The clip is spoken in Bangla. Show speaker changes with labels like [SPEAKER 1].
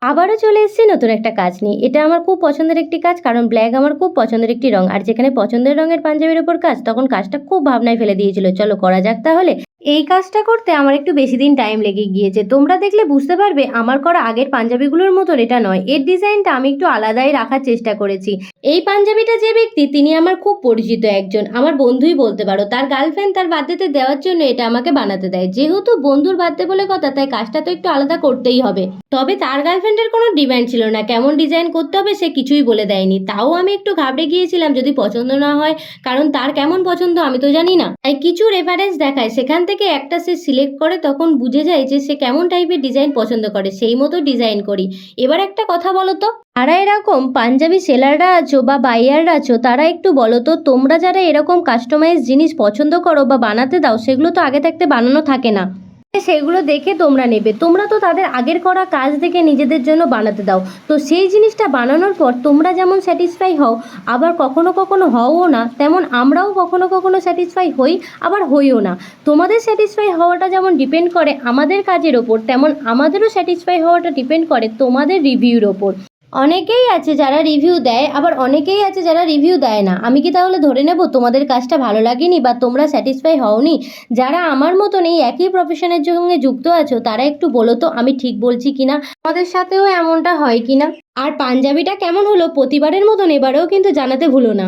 [SPEAKER 1] আবারও চলে এসেছি নতুন একটা কাজ নিয়ে। এটা আমার খুব পছন্দের একটি কাজ, কারণ ব্ল্যাক আমার খুব পছন্দের একটি রং। আর যেখানে পছন্দের রঙের পাঞ্জাবির ওপর কাজ, তখন কাজটা খুব ভাবনায় ফেলে দিয়েছিল। চলো করা যাক তাহলে। এই কাজটা করতে আমার একটু বেশি দিন টাইম লেগে গিয়েছে। তোমরা দেখলে বুঝতে পারবে আমার করা আগের পাঞ্জাবিগুলোর মতন এটা নয়। এর ডিজাইনটা আমি একটু আলাদাই রাখার চেষ্টা করেছি। এই পাঞ্জাবিটা যে ব্যক্তি, তিনি আমার খুব পরিচিত একজন, আমার বন্ধুই বলতে পারো। তার গার্লফ্রেন্ড তার বার্থডেতে দেওয়ার জন্য এটা আমাকে বানাতে দেয়। যেহেতু বন্ধুর বার্থডে বলে কথা, তাই কাজটা তো একটু আলাদা করতেই হবে। তবে তার গার্লফ্রেন্ডের কোনো ডিমান্ড ছিল না, কেমন ডিজাইন করতে হবে সে কিছুই বলে দেয়নি। তাও আমি একটু ঘাবড়ে গিয়েছিলাম যদি পছন্দ না হয়, কারণ তার কেমন পছন্দ আমি তো জানি না। তাই কিছু রেফারেন্স দেখায়, সেখান থেকে একটা সে সিলেক্ট করে, তখন বুঝে যায় যে সে কেমন টাইপের ডিজাইন পছন্দ করে, সেই মতো ডিজাইন করি। এবার একটা কথা বলো তো, যারা এরকম পাঞ্জাবি সেলাররা আছো বা বাইয়াররা আছো, তারা একটু বলো তো, তোমরা যারা এরকম কাস্টমাইজ জিনিস পছন্দ করো বা বানাতে দাও, সেগুলো তো আগে থাকতে বানানো থাকে না। সেগুলো দেখে তোমরা নেবে, তোমরা তো তাদের আগের করা কাজ দেখে নিজেদের জন্য বানাতে দাও। তো সেই জিনিসটা বানানোর পর তোমরা যেমন স্যাটিসফাই হও, আবার কখনো কখনো হও না, তেমন আমরাও কখনো কখনো স্যাটিসফাই হই, আবার হইও না। তোমাদের স্যাটিসফাই হওয়াটা যেমন ডিপেন্ড করে আমাদের কাজের ওপর, তেমন আমাদেরও স্যাটিসফাই হওয়াটা ডিপেন্ড করে তোমাদের রিভিউর ওপর। অনেকেই আছে যারা রিভিউ দেয়, আবার অনেকেই আছে যারা রিভিউ দেয় না। আমি কি তাহলে ধরে নেব তোমাদের কাজটা ভালো লাগেনি বা তোমরা স্যাটিসফাই হওনি? যারা আমার মতন এই একই প্রফেশনের সঙ্গে যুক্ত আছো, তারা একটু বলো তো আমি ঠিক বলছি কিনা, আমাদের সাথেও এমনটা হয় কিনা। আর পাঞ্জাবিটা কেমন হলো প্রতিবারের মতন এবারেও কিন্তু জানাতে ভুলো না।